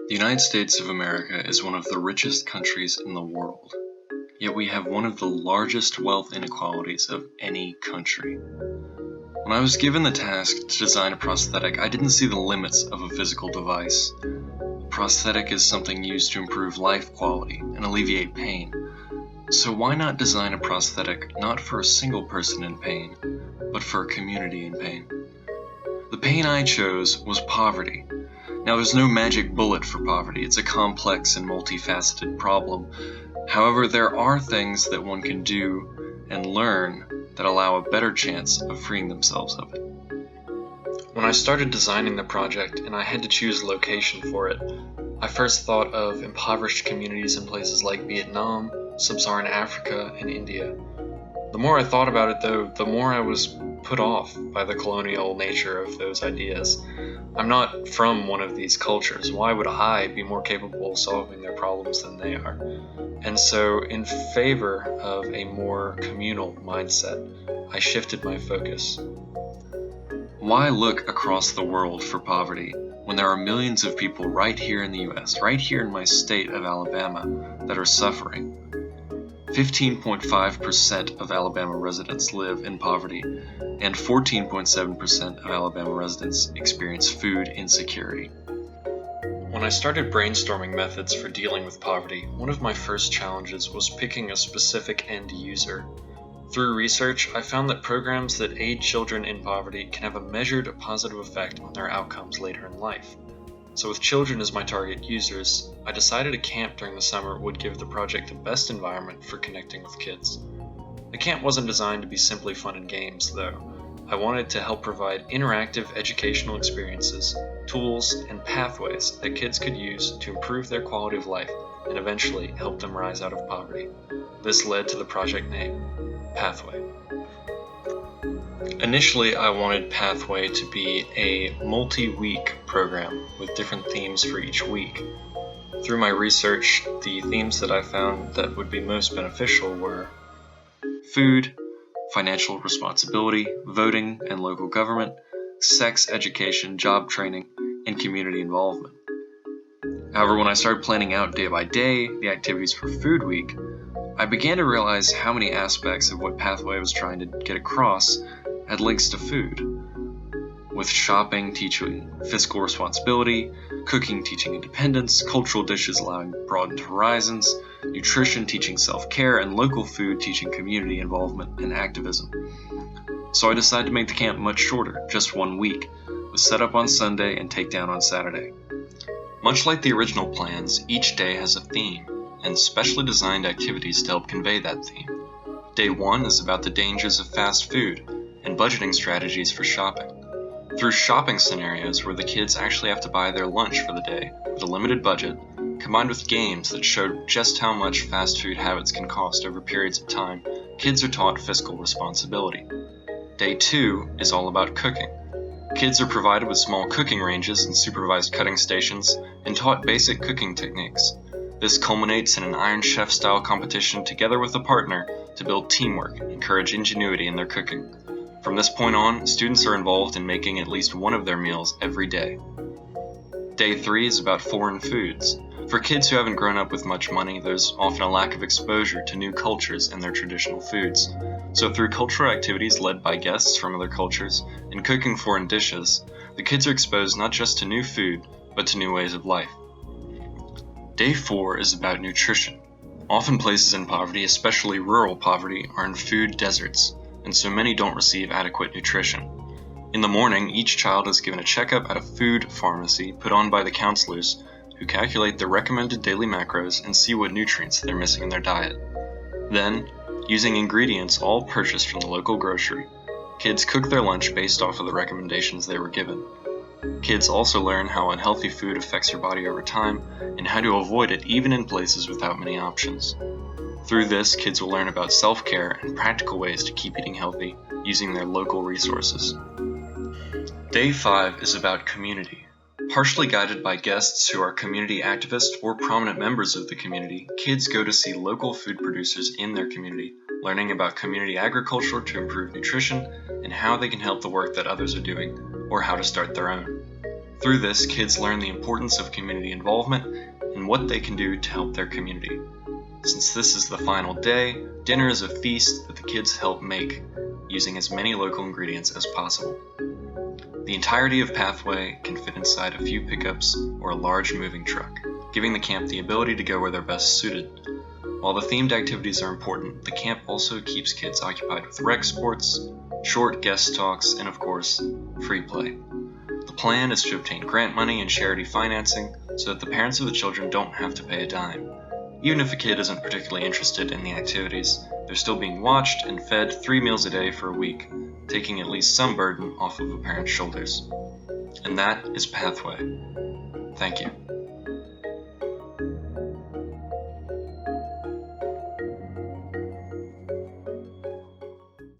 The United States of America is one of the richest countries in the world, yet we have one of the largest wealth inequalities of any country. When I was given the task to design a prosthetic, I didn't see the limits of a physical device. A prosthetic is something used to improve life quality and alleviate pain. So why not design a prosthetic not for a single person in pain, but for a community in pain? The pain I chose was poverty. Now, there's no magic bullet for poverty. It's a complex and multifaceted problem. However, there are things that one can do and learn that allow a better chance of freeing themselves of it. When I started designing the project and I had to choose a location for it, I first thought of impoverished communities in places like Vietnam, Sub-Saharan Africa, and India. The more I thought about it, though, the more I was put off by the colonial nature of those ideas. I'm not from one of these cultures. Why would I be more capable of solving their problems than they are? And so, in favor of a more communal mindset, I shifted my focus. Why look across the world for poverty when there are millions of people right here in the US, right here in my state of Alabama, that are suffering? 15.5% of Alabama residents live in poverty, and 14.7% of Alabama residents experience food insecurity. When I started brainstorming methods for dealing with poverty, one of my first challenges was picking a specific end user. Through research, I found that programs that aid children in poverty can have a measured positive effect on their outcomes later in life. So with children as my target users, I decided a camp during the summer would give the project the best environment for connecting with kids. The camp wasn't designed to be simply fun and games, though. I wanted to help provide interactive educational experiences, tools, and pathways that kids could use to improve their quality of life and eventually help them rise out of poverty. This led to the project name, Pathway. Initially, I wanted Pathway to be a multi-week program with different themes for each week. Through my research, the themes that I found that would be most beneficial were food, financial responsibility, voting and local government, sex education, job training, and community involvement. However, when I started planning out day by day the activities for Food Week, I began to realize how many aspects of what Pathway was trying to get across had links to food, with shopping teaching fiscal responsibility, cooking teaching independence, cultural dishes allowing broadened horizons, nutrition teaching self-care, and local food teaching community involvement and activism. So I decided to make the camp much shorter, just 1 week, with setup on Sunday and takedown on Saturday. Much like the original plans, each day has a theme, and specially designed activities to help convey that theme. Day 1 is about the dangers of fast food and budgeting strategies for shopping. Through shopping scenarios where the kids actually have to buy their lunch for the day with a limited budget, combined with games that showed just how much fast food habits can cost over periods of time, kids are taught fiscal responsibility. Day 2 is all about cooking. Kids are provided with small cooking ranges and supervised cutting stations and taught basic cooking techniques. This culminates in an Iron Chef style competition together with a partner to build teamwork and encourage ingenuity in their cooking. From this point on, students are involved in making at least one of their meals every day. Day 3 is about foreign foods. For kids who haven't grown up with much money, there's often a lack of exposure to new cultures and their traditional foods. So through cultural activities led by guests from other cultures and cooking foreign dishes, the kids are exposed not just to new food, but to new ways of life. Day 4 is about nutrition. Often places in poverty, especially rural poverty, are in food deserts, and so many don't receive adequate nutrition. In the morning, each child is given a checkup at a food pharmacy put on by the counselors who calculate their recommended daily macros and see what nutrients they're missing in their diet. Then, using ingredients all purchased from the local grocery, kids cook their lunch based off of the recommendations they were given. Kids also learn how unhealthy food affects your body over time and how to avoid it even in places without many options. Through this, kids will learn about self-care and practical ways to keep eating healthy using their local resources. Day 5 is about community. Partially guided by guests who are community activists or prominent members of the community, kids go to see local food producers in their community, learning about community agriculture to improve nutrition and how they can help the work that others are doing, or how to start their own. Through this, kids learn the importance of community involvement and what they can do to help their community. Since this is the final day, dinner is a feast that the kids help make, using as many local ingredients as possible. The entirety of Pathway can fit inside a few pickups or a large moving truck, giving the camp the ability to go where they're best suited. While the themed activities are important, the camp also keeps kids occupied with rec sports, short guest talks, and of course, free play. The plan is to obtain grant money and charity financing so that the parents of the children don't have to pay a dime. Even if a kid isn't particularly interested in the activities, they're still being watched and fed 3 meals a day for a week, taking at least some burden off of a parent's shoulders. And that is Pathway. Thank you.